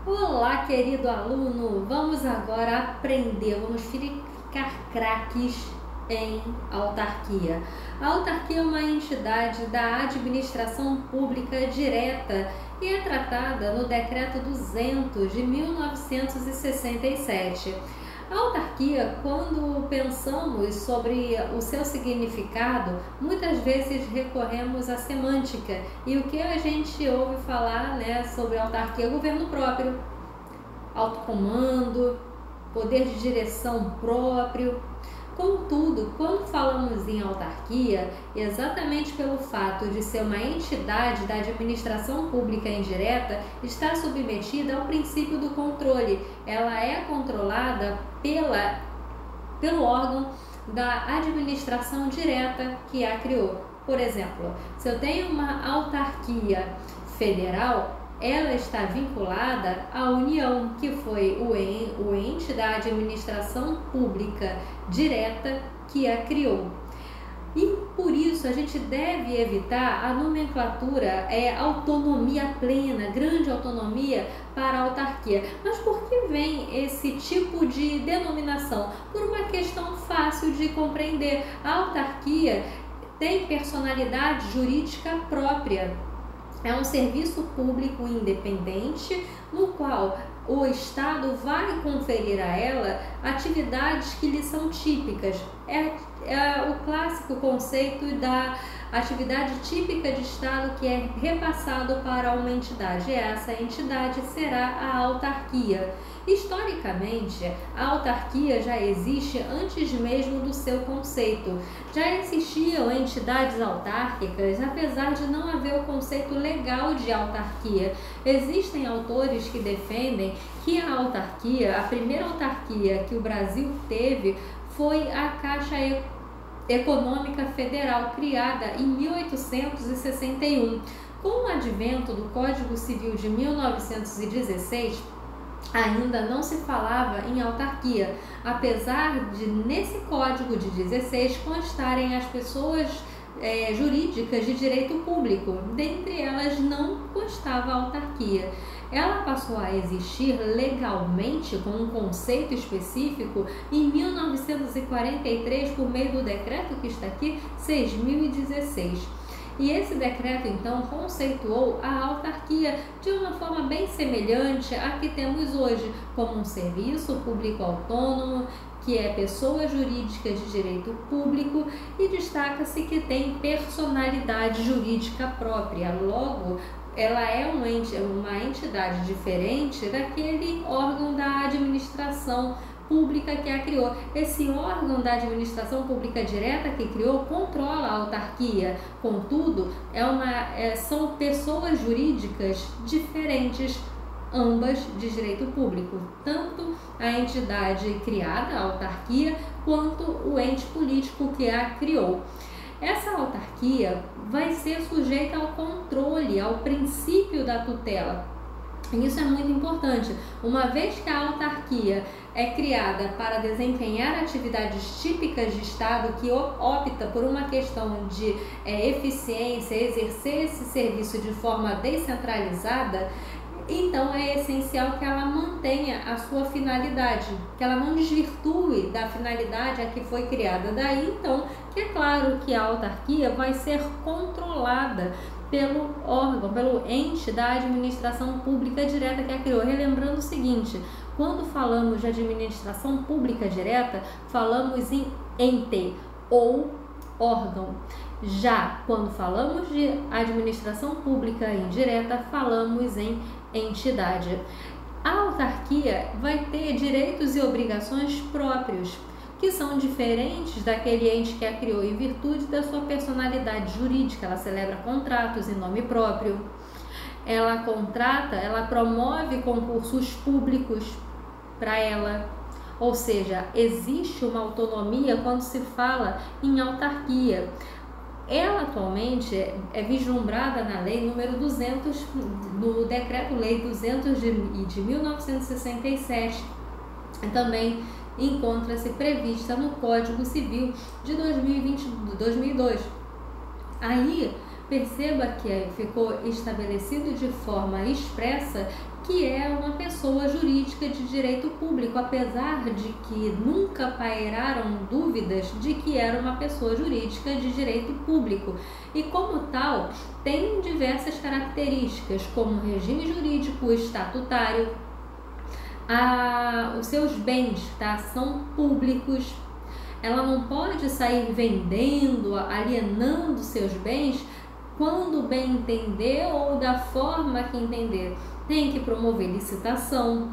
Olá, querido aluno! Vamos agora aprender, vamos ficar craques em autarquia. A autarquia é uma entidade da administração pública direta e é tratada no Decreto 200 de 1967. A autarquia, quando pensamos sobre o seu significado, muitas vezes recorremos à semântica. E o que a gente ouve falar, sobre autarquia? Governo próprio, autocomando, poder de direção próprio. Contudo, quando falamos em autarquia, exatamente pelo fato de ser uma entidade da administração pública indireta, está submetida ao princípio do controle. Ela é controlada pelo órgão da administração direta que a criou. Por exemplo, se eu tenho uma autarquia federal, ela está vinculada à União, que foi o ente da administração pública direta que a criou. E por isso a gente deve evitar a nomenclatura autonomia plena, grande autonomia para a autarquia. Mas por que vem esse tipo de denominação? Por uma questão fácil de compreender. A autarquia tem personalidade jurídica própria. É um serviço público independente no qual o Estado vai conferir a ela atividades que lhe são típicas. É o clássico conceito da atividade típica de Estado que é repassado para uma entidade. Essa entidade será a autarquia. Historicamente, a autarquia já existe antes mesmo do seu conceito. Já existiam entidades autárquicas, apesar de não haver o conceito legal de autarquia. Existem autores que defendem que a autarquia, a primeira autarquia que o Brasil teve, foi a Caixa Econômica Federal, criada em 1861. Com o advento do Código Civil de 1916, ainda não se falava em autarquia, apesar de nesse Código de 16 constarem as pessoas jurídicas de direito público. Dentre elas não constava a autarquia. Ela passou a existir legalmente com um conceito específico em 1943 por meio do decreto que está aqui, 6.016. E esse decreto, então, conceituou a autarquia de uma forma bem semelhante à que temos hoje, como um serviço público autônomo, que é pessoa jurídica de direito público, e destaca-se que tem personalidade jurídica própria. Logo, ela é uma entidade diferente daquele órgão da administração pública que a criou. Esse órgão da administração pública direta que criou controla a autarquia. Contudo, são pessoas jurídicas diferentes, ambas de direito público, tanto a entidade criada, a autarquia, quanto o ente político que a criou. Essa autarquia vai ser sujeita ao controle, ao princípio da tutela. Isso é muito importante, uma vez que a autarquia é criada para desempenhar atividades típicas de Estado, que opta por uma questão de eficiência, exercer esse serviço de forma descentralizada. Então é essencial que ela mantenha a sua finalidade, que ela não desvirtue da finalidade a que foi criada. Daí então que é claro que a autarquia vai ser controlada pelo órgão, pelo ente da administração pública direta que a criou. Relembrando o seguinte, quando falamos de administração pública direta, falamos em ente ou órgão. Já quando falamos de administração pública indireta, falamos em entidade. A autarquia vai ter direitos e obrigações próprios, que são diferentes daquele ente que a criou em virtude da sua personalidade jurídica. Ela celebra contratos em nome próprio, ela promove concursos públicos para ela. Ou seja, existe uma autonomia quando se fala em autarquia. Ela atualmente é vislumbrada na lei número 200, no decreto-lei 200 de 1967. Também encontra-se prevista no Código Civil de 2002. Aí, perceba que ficou estabelecido de forma expressa que é uma pessoa pessoa jurídica de direito público, apesar de que nunca pairaram dúvidas de que era uma pessoa jurídica de direito público e, como tal, tem diversas características, como regime jurídico estatutário, os seus bens, tá, são públicos. Ela não pode sair vendendo, alienando seus bens quando bem entender ou da forma que entender. Tem que promover licitação.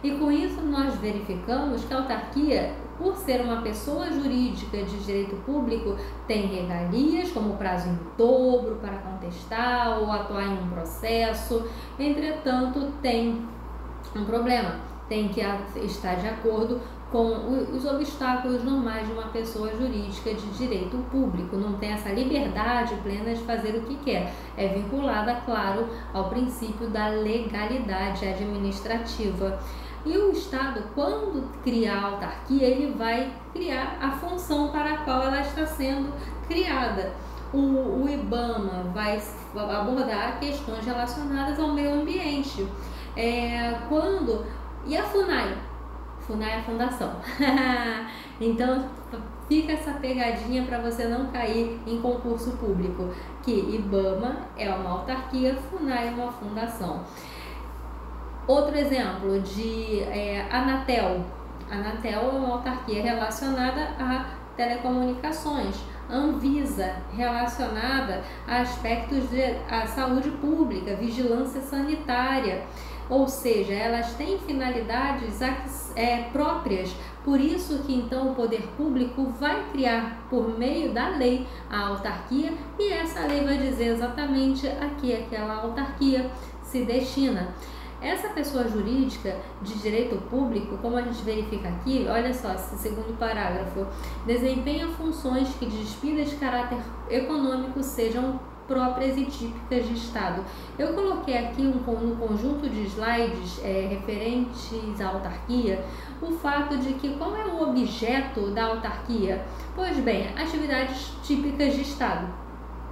E com isso nós verificamos que a autarquia, por ser uma pessoa jurídica de direito público, tem regalias, como prazo em dobro para contestar ou atuar em um processo. Entretanto, tem um problema. Tem que estar de acordo com os obstáculos normais de uma pessoa jurídica de direito público. Não tem essa liberdade plena de fazer o que quer. É vinculada, claro, ao princípio da legalidade administrativa. E o Estado, quando criar a autarquia, ele vai criar a função para a qual ela está sendo criada. O IBAMA vai abordar questões relacionadas ao meio ambiente. E a FUNAI? FUNAI é a fundação. Então, fica essa pegadinha para você não cair em concurso público, que IBAMA é uma autarquia, FUNAI é uma fundação. Outro exemplo de Anatel. Anatel é uma autarquia relacionada a telecomunicações. Anvisa, relacionada a aspectos de saúde pública, vigilância sanitária. Ou seja, elas têm finalidades próprias, por isso que então o poder público vai criar por meio da lei a autarquia e essa lei vai dizer exatamente a que aquela autarquia se destina. Essa pessoa jurídica de direito público, como a gente verifica aqui, olha só, esse segundo parágrafo, desempenha funções que despidas de caráter econômico sejam próprias e típicas de Estado. Eu coloquei aqui no conjunto de slides referentes à autarquia o fato de que qual é o objeto da autarquia? Pois bem, atividades típicas de Estado,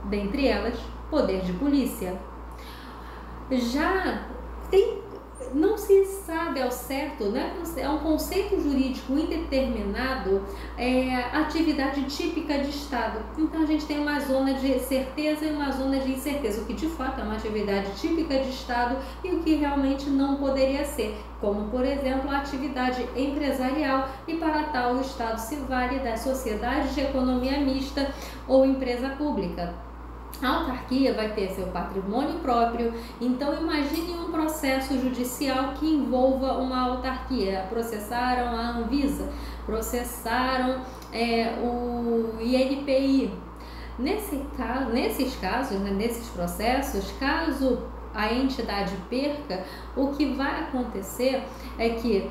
dentre elas, poder de polícia. Já não se sabe ao certo, né? É um conceito jurídico indeterminado, atividade típica de Estado. Então a gente tem uma zona de certeza e uma zona de incerteza, o que de fato é uma atividade típica de Estado e o que realmente não poderia ser, como por exemplo a atividade empresarial, e para tal o Estado se vale das sociedades de economia mista ou empresa pública. A autarquia vai ter seu patrimônio próprio, então imagine um processo judicial que envolva uma autarquia. Processaram a Anvisa, processaram o INPI. Nesses casos, né, nesses processos, caso a entidade perca, o que vai acontecer é que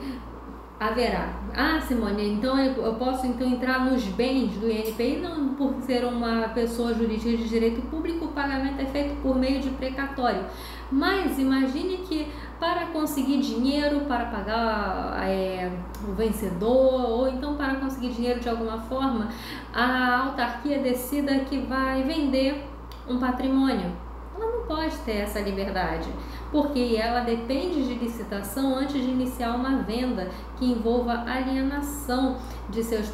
haverá. Simone, então eu posso entrar nos bens do INPI? Não, por ser uma pessoa jurídica de direito público, o pagamento é feito por meio de precatório. Mas imagine que para conseguir dinheiro para pagar o vencedor, ou então para conseguir dinheiro de alguma forma, a autarquia decida que vai vender um patrimônio. Ela não pode ter essa liberdade, porque ela depende de licitação antes de iniciar uma venda que envolva alienação de seus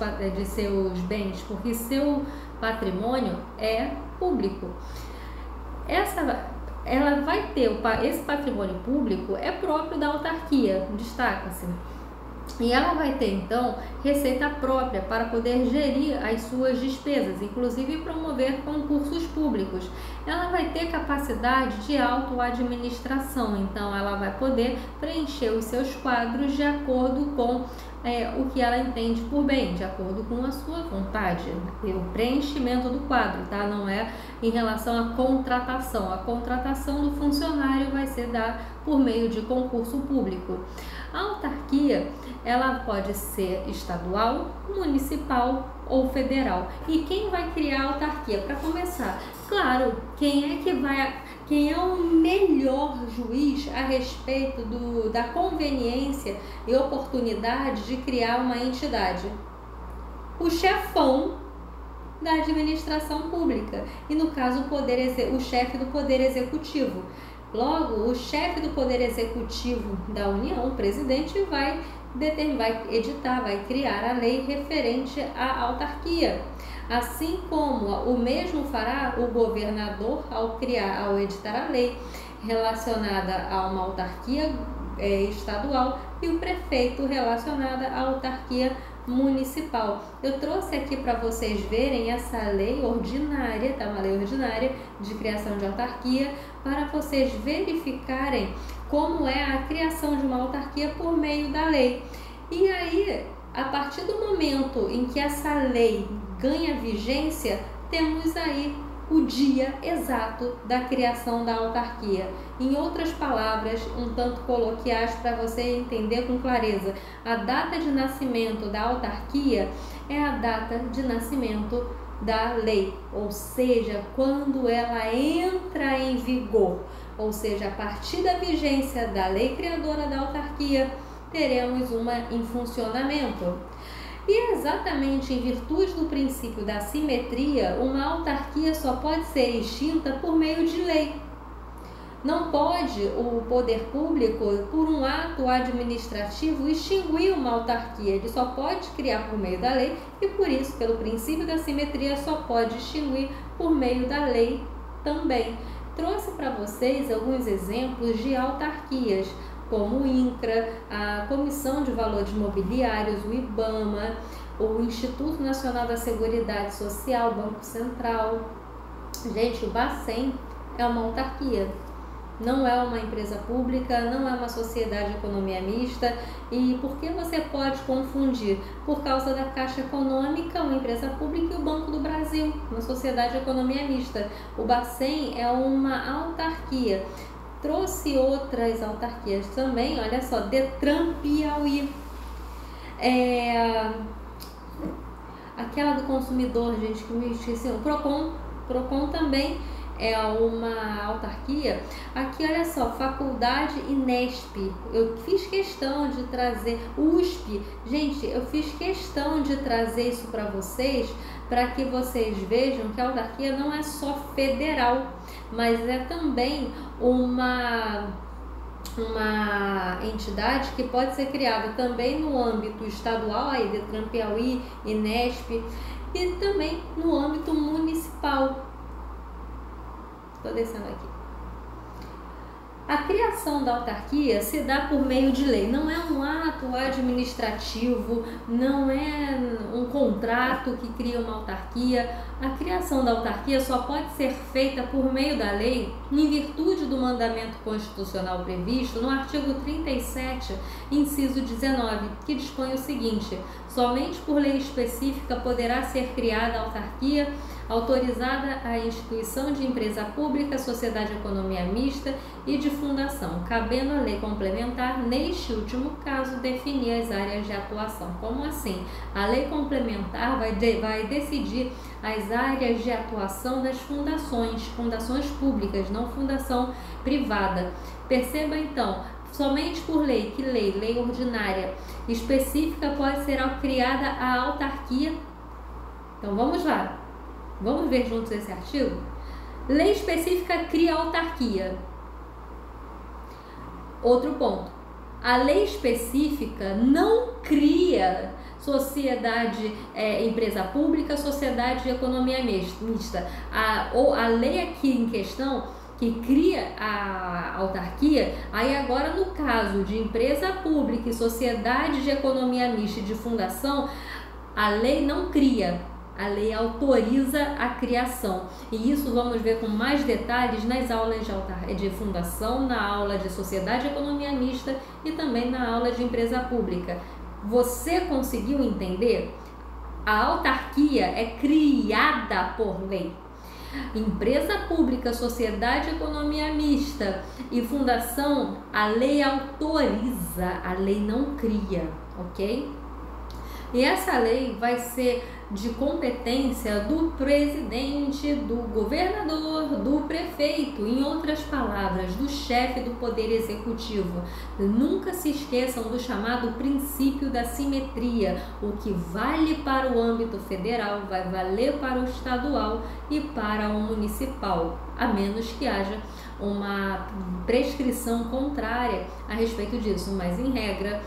bens, porque seu patrimônio é público. Ela vai ter esse patrimônio público, é próprio da autarquia, destaca-se. E ela vai ter, então, receita própria para poder gerir as suas despesas, inclusive promover concursos públicos. Ela vai ter capacidade de autoadministração, então ela vai poder preencher os seus quadros de acordo com o que ela entende por bem, de acordo com a sua vontade. O preenchimento do quadro, tá? Não é em relação à contratação. A contratação do funcionário vai ser dada por meio de concurso público. A autarquia, ela pode ser estadual, municipal ou federal. E quem vai criar a autarquia? Para começar, claro, quem é o melhor juiz a respeito da conveniência e oportunidade de criar uma entidade? O chefão da administração pública, e no caso o chefe do poder executivo. Logo, o chefe do Poder Executivo da União, o presidente, vai editar, vai criar a lei referente à autarquia. Assim como o mesmo fará o governador ao editar a lei relacionada a uma autarquia estadual e o prefeito relacionada à autarquia municipal. Eu trouxe aqui para vocês verem essa lei ordinária, tá? Uma lei ordinária de criação de autarquia, para vocês verificarem como é a criação de uma autarquia por meio da lei. E aí, a partir do momento em que essa lei ganha vigência, temos aí o dia exato da criação da autarquia. Em outras palavras, um tanto coloquiais para você entender com clareza, a data de nascimento da autarquia é a data de nascimento da lei, ou seja, quando ela entra em vigor, ou seja, a partir da vigência da lei criadora da autarquia, teremos uma em funcionamento. E exatamente em virtude do princípio da simetria, uma autarquia só pode ser extinta por meio de lei. Não pode o poder público, por um ato administrativo, extinguir uma autarquia. Ele só pode criar por meio da lei e, por isso, pelo princípio da simetria, só pode extinguir por meio da lei também. Trouxe para vocês alguns exemplos de autarquias, como o INCRA, a Comissão de Valores Mobiliários, o IBAMA, o Instituto Nacional da Seguridade Social, Banco Central. Gente, o Bacen é uma autarquia, não é uma empresa pública, não é uma sociedade de economia mista. E por que você pode confundir? Por causa da Caixa Econômica, uma empresa pública, e o Banco do Brasil, uma sociedade de economia mista. O Bacen é uma autarquia. Trouxe outras autarquias também, olha só, Detran Piauí, aquela do consumidor, gente, que me esqueci, o Procon também é uma autarquia. Aqui, olha só, Faculdade Inesp, eu fiz questão de trazer, USP, gente, eu fiz questão de trazer isso para vocês, para que vocês vejam que a autarquia não é só federal, mas é também uma entidade que pode ser criada também no âmbito estadual, aí Detran Piauí, Inesp, e também no âmbito municipal. Estou descendo aqui. A criação da autarquia se dá por meio de lei, não é um ato administrativo, não é um contrato que cria uma autarquia. A criação da autarquia só pode ser feita por meio da lei, em virtude do mandamento constitucional previsto no artigo 37, inciso 19, que dispõe o seguinte: somente por lei específica poderá ser criada a autarquia autorizada a instituição de empresa pública, sociedade de economia mista e de fundação, cabendo a lei complementar, neste último caso, definir as áreas de atuação. Como assim? A lei complementar vai decidir as áreas de atuação das fundações públicas, não fundação privada. Perceba então, somente por lei, lei ordinária específica, pode ser criada a autarquia. Então vamos lá. Vamos ver juntos esse artigo? Lei específica cria autarquia. Outro ponto. A lei específica não cria sociedade, empresa pública, sociedade de economia mista. A lei aqui em questão que cria a autarquia, aí agora no caso de empresa pública e sociedade de economia mista e de fundação, a lei não cria. A lei autoriza a criação, e isso vamos ver com mais detalhes nas aulas de fundação, na aula de sociedade e economia mista e também na aula de empresa pública. Você conseguiu entender? A autarquia é criada por lei. Empresa pública, sociedade e economia mista e fundação, a lei autoriza, a lei não cria, ok? E essa lei vai ser de competência do presidente, do governador, do prefeito, em outras palavras, do chefe do poder executivo. Nunca se esqueçam do chamado princípio da simetria. O que vale para o âmbito federal vai valer para o estadual e para o municipal, a menos que haja uma prescrição contrária a respeito disso, mas em regra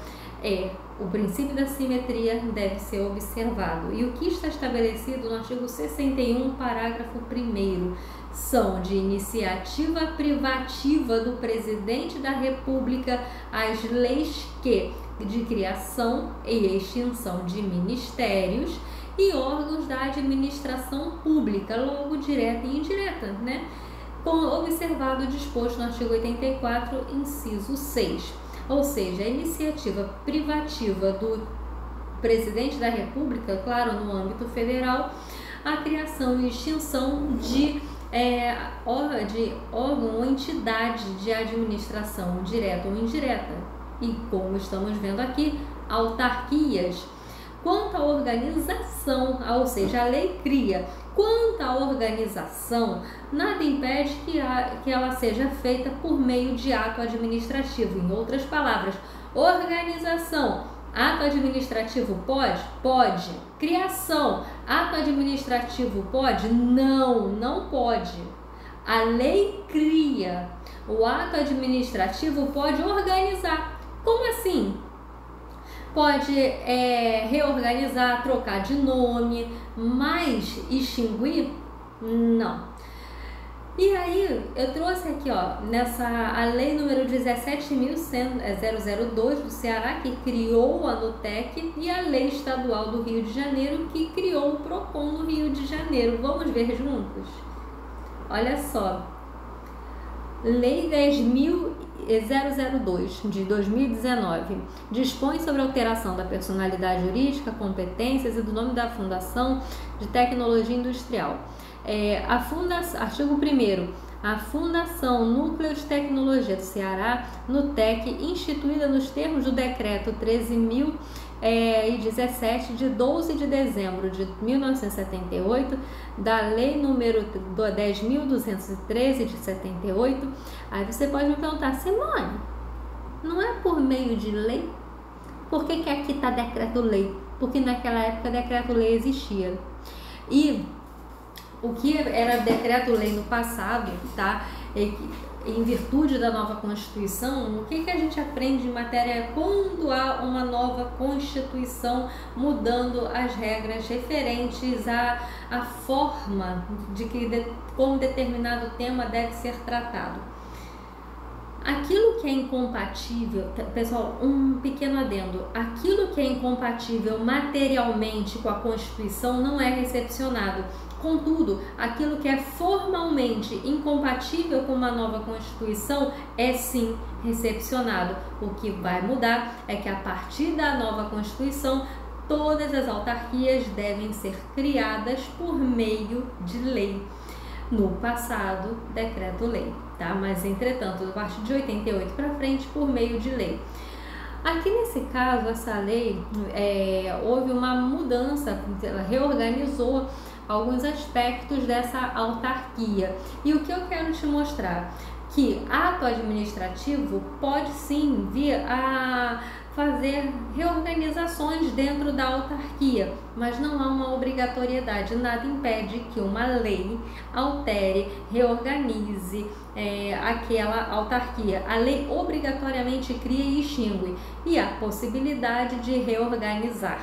o princípio da simetria deve ser observado. E o que está estabelecido no artigo 61, parágrafo 1º, são de iniciativa privativa do presidente da República as leis de criação e extinção de ministérios e órgãos da administração pública, logo direta e indireta, né? Observado o disposto no artigo 84, inciso 6. Ou seja, a iniciativa privativa do presidente da República, claro, no âmbito federal, a criação e extinção de órgão ou entidade de administração direta ou indireta. E como estamos vendo aqui, autarquias. Quanto à organização, ou seja, a lei cria. Quanto à organização, nada impede que ela seja feita por meio de ato administrativo. Em outras palavras, organização, ato administrativo pode? Pode. Criação, ato administrativo pode? Não, não pode. A lei cria. O ato administrativo pode organizar. Como assim? Pode reorganizar, trocar de nome, mas extinguir? Não. E aí, eu trouxe aqui, a lei número 17.002 do Ceará, que criou a Nutec, e a lei estadual do Rio de Janeiro, que criou o PROCON no Rio de Janeiro. Vamos ver juntos? Olha só. Lei 10.002 de 2019 dispõe sobre a alteração da personalidade jurídica, competências e do nome da Fundação de Tecnologia Industrial. Artigo 1º. A Fundação Núcleo de Tecnologia do Ceará, Nutec, instituída nos termos do Decreto 13.017 de 12 de dezembro de 1978, da Lei número 10.213 de 78. Aí você pode me perguntar, Simone, não é por meio de lei? Por que aqui está decreto-lei? Porque naquela época decreto-lei existia. E o que era decreto-lei no passado, tá? Em virtude da nova Constituição, o que a gente aprende em matéria quando há uma nova Constituição mudando as regras referentes à forma como determinado tema deve ser tratado. Aquilo que é incompatível, pessoal, um pequeno adendo, aquilo que é incompatível materialmente com a Constituição não é recepcionado. Contudo, aquilo que é formalmente incompatível com uma nova Constituição é sim recepcionado. O que vai mudar é que a partir da nova Constituição, todas as autarquias devem ser criadas por meio de lei. No passado, decreto-lei, tá? Mas, entretanto, a partir de 88 para frente, por meio de lei. Aqui nesse caso, essa lei, houve uma mudança, ela reorganizou alguns aspectos dessa autarquia. E o que eu quero te mostrar? Que ato administrativo pode sim vir a fazer reorganizações dentro da autarquia, mas não há uma obrigatoriedade, nada impede que uma lei altere, reorganize aquela autarquia. A lei obrigatoriamente cria e extingue, e há possibilidade de reorganizar.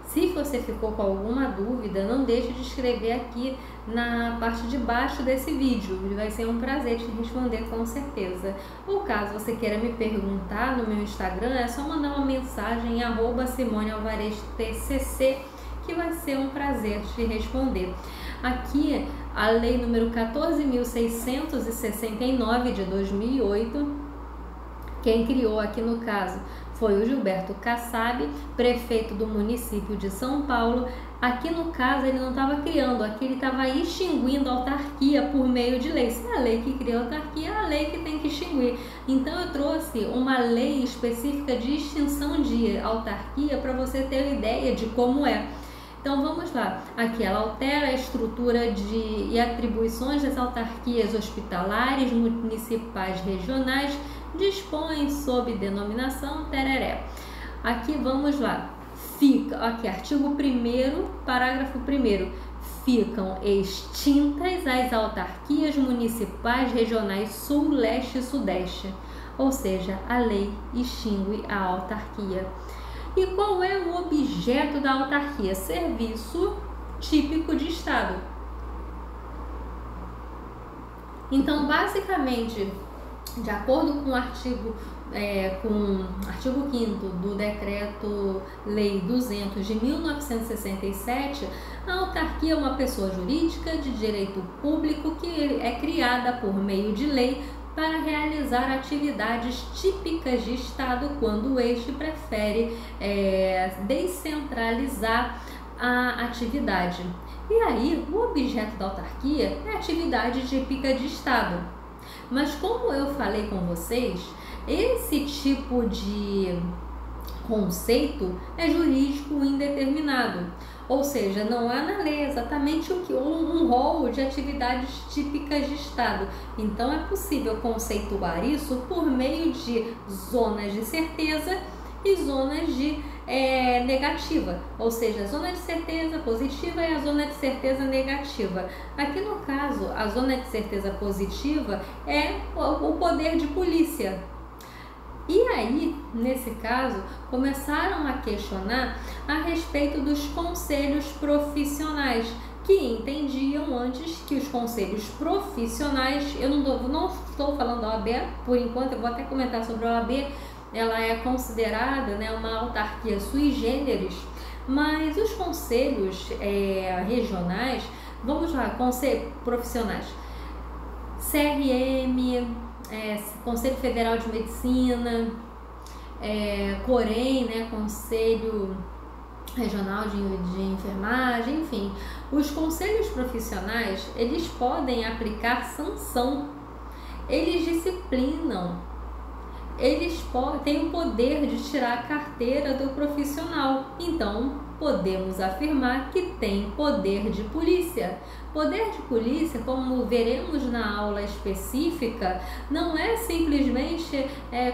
Se você ficou com alguma dúvida, não deixe de escrever aqui na parte de baixo desse vídeo. Vai ser um prazer te responder com certeza. Ou caso você queira me perguntar no meu Instagram, é só mandar uma mensagem @SimoneAlvarezTCC, que vai ser um prazer te responder. Aqui a lei número 14.669 de 2008, quem criou aqui no caso foi o Gilberto Kassab, prefeito do município de São Paulo. Aqui no caso ele não estava criando, aqui ele estava extinguindo a autarquia por meio de lei. Se é a lei que cria a autarquia, é a lei que tem que extinguir. Então eu trouxe uma lei específica de extinção de autarquia para você ter ideia de como é. Então vamos lá, aqui ela altera a estrutura e atribuições das autarquias hospitalares, municipais, regionais, dispõe sob denominação tereré. Aqui vamos lá, fica, aqui artigo 1º, parágrafo 1º, ficam extintas as autarquias municipais, regionais sul, leste e sudeste, ou seja, a lei extingue a autarquia. E qual é o objeto da autarquia? Serviço típico de Estado. Então, basicamente, de acordo com o artigo 5º do Decreto-Lei 200 de 1967, a autarquia é uma pessoa jurídica de direito público que é criada por meio de lei para realizar atividades típicas de Estado quando este prefere descentralizar a atividade. E aí, o objeto da autarquia é atividade típica de Estado. Mas como eu falei com vocês, esse tipo de conceito é jurídico indeterminado. Ou seja, não há na lei exatamente um rol de atividades típicas de Estado. Então, é possível conceituar isso por meio de zonas de certeza e zonas de negativa. Ou seja, a zona de certeza positiva e a zona de certeza negativa. Aqui no caso, a zona de certeza positiva é o poder de polícia. E aí, nesse caso, começaram a questionar a respeito dos conselhos profissionais, que entendiam antes que os conselhos profissionais, eu não estou falando da OAB, por enquanto, eu vou até comentar sobre a OAB, ela é considerada, né, uma autarquia sui generis, mas os conselhos regionais, vamos lá, conselhos profissionais, CRM, Conselho Federal de Medicina, COREM, né, Conselho Regional de Enfermagem, enfim, os conselhos profissionais, eles podem aplicar sanção, eles disciplinam, eles têm o poder de tirar a carteira do profissional, então podemos afirmar que tem poder de polícia. Poder de polícia, como veremos na aula específica, não é simplesmente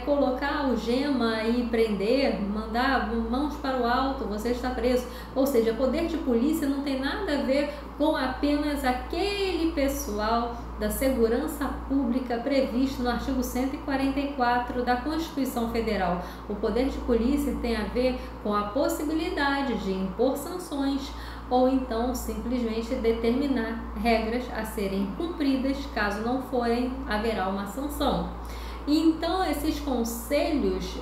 colocar a algema e prender, mandar mãos para o alto, você está preso. Ou seja, poder de polícia não tem nada a ver com apenas aquele pessoal da segurança pública previsto no artigo 144 da Constituição Federal. O poder de polícia tem a ver com a possibilidade de impor sanções ou então simplesmente determinar regras a serem cumpridas. Caso não forem, haverá uma sanção. Então, esses conselhos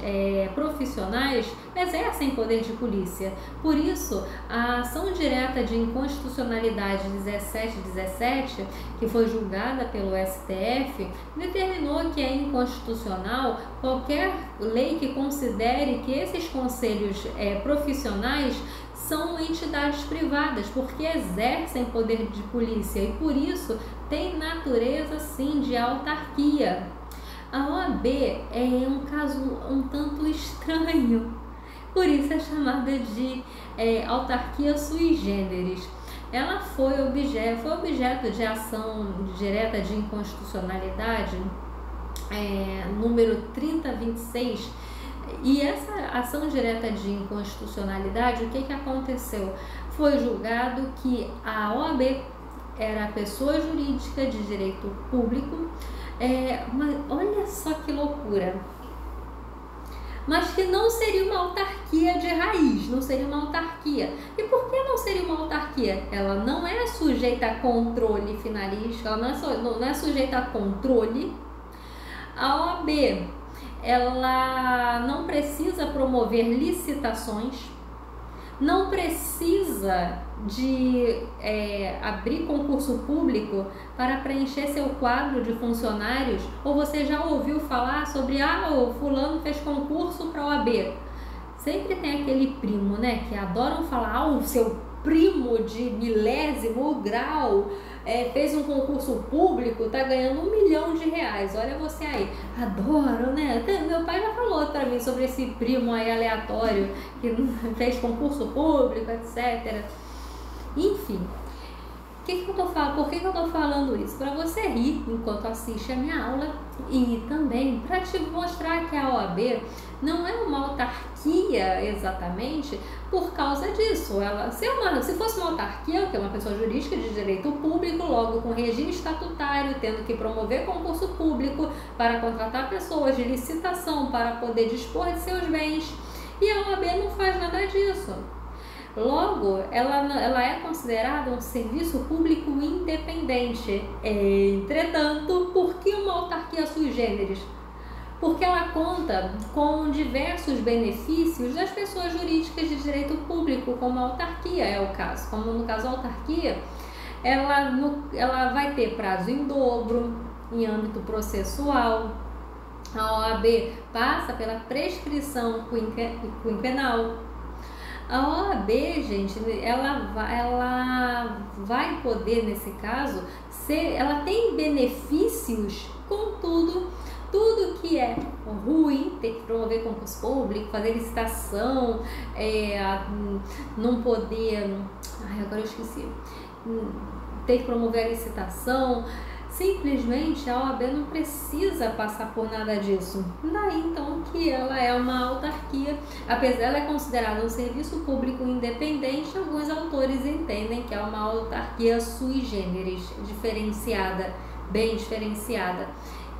profissionais exercem poder de polícia. Por isso, a ação direta de inconstitucionalidade 1717, que foi julgada pelo STF, determinou que é inconstitucional qualquer lei que considere que esses conselhos profissionais são entidades privadas, porque exercem poder de polícia e, por isso, tem natureza, sim, de autarquia. A OAB é um caso um tanto estranho, por isso é chamada de autarquia sui generis. Ela foi objeto de ação direta de inconstitucionalidade número 3026, e essa ação direta de inconstitucionalidade, o que aconteceu? Foi julgado que a OAB era pessoa jurídica de direito público, mas olha só que loucura, mas que não seria uma autarquia de raiz, não seria uma autarquia. E por que não seria uma autarquia? Ela não é sujeita a controle finalístico, ela não é sujeita a controle. A OAB, ela não precisa promover licitações, não precisa de abrir concurso público para preencher seu quadro de funcionários. Ou você já ouviu falar sobre o fulano fez concurso para a OAB? Sempre tem aquele primo, né, que adoram falar, o seu primo de milésimo grau fez um concurso público, tá ganhando R$ 1.000.000. Olha você aí, adoro, né? Meu pai já falou para mim sobre esse primo aí aleatório que fez concurso público, etc. Enfim, por que eu tô falando isso? Para você rir enquanto assiste a minha aula e também para te mostrar que a OAB não é uma autarquia exatamente por causa disso. Se fosse uma autarquia, que é uma pessoa jurídica de direito público, logo com regime estatutário, tendo que promover concurso público para contratar pessoas de licitação para poder dispor de seus bens, e a OAB não faz nada disso. Logo, ela é considerada um serviço público independente. Entretanto, por que uma autarquia sui generis? Porque ela conta com diversos benefícios das pessoas jurídicas de direito público, como a autarquia é o caso. Como no caso a autarquia, ela vai ter prazo em dobro em âmbito processual. A OAB passa pela prescrição quinquenal. A OAB, gente, ela vai poder, nesse caso, ela tem benefícios, contudo, tudo que é ruim, ter que promover concurso público, fazer licitação, não poder, agora eu esqueci, ter que promover a licitação, simplesmente a OAB não precisa passar por nada disso. Daí então que ela é uma autarquia, apesar ela é considerada um serviço público independente, alguns autores entendem que é uma autarquia sui generis, diferenciada, bem diferenciada.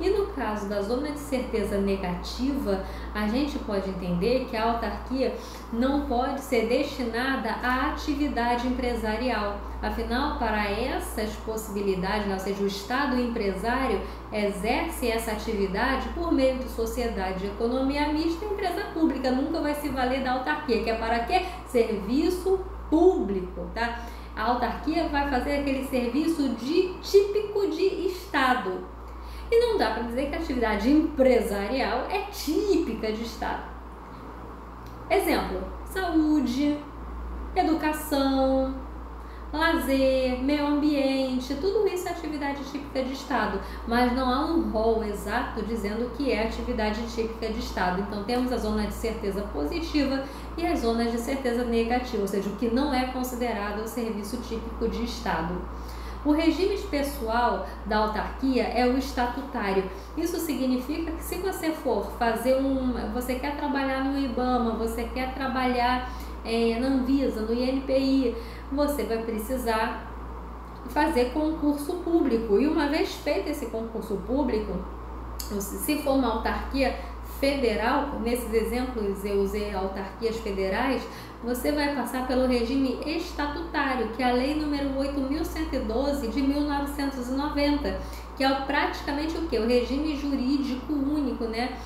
E no caso da zona de certeza negativa, a gente pode entender que a autarquia não pode ser destinada à atividade empresarial. Afinal, para essas possibilidades, ou seja, o Estado empresário exerce essa atividade por meio de sociedade de economia mista e empresa pública. Nunca vai se valer da autarquia, que é para quê? Serviço público, tá? A autarquia vai fazer aquele serviço típico de Estado. E não dá para dizer que a atividade empresarial é típica de Estado. Exemplo: saúde, educação, lazer, meio ambiente, tudo isso é atividade típica de Estado, mas não há um rol exato dizendo que é atividade típica de Estado. Então temos a zona de certeza positiva e as zonas de certeza negativa, ou seja, o que não é considerado o serviço típico de Estado. O regime pessoal da autarquia é o estatutário. Isso significa que se você for fazer você quer trabalhar no IBAMA, você quer trabalhar na Anvisa, no INPI, você vai precisar fazer concurso público. E uma vez feito esse concurso público, se for uma autarquia federal, nesses exemplos eu usei autarquias federais, você vai passar pelo regime estatutário, que é a Lei número 8.112 de 1990, que é praticamente o que? O regime jurídico único, né?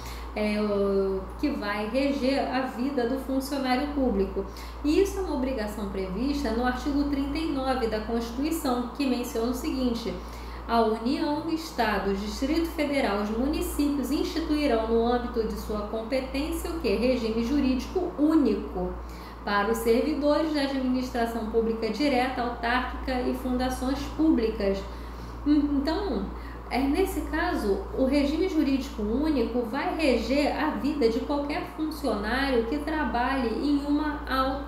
Que vai reger a vida do funcionário público. E isso é uma obrigação prevista no artigo 39 da Constituição, que menciona o seguinte: a União, Estados, Distrito Federal, os municípios instituirão no âmbito de sua competência o que? Regime jurídico único para os servidores da administração pública direta, autárquica e fundações públicas. Então, nesse caso, o regime jurídico único vai reger a vida de qualquer funcionário que trabalhe em uma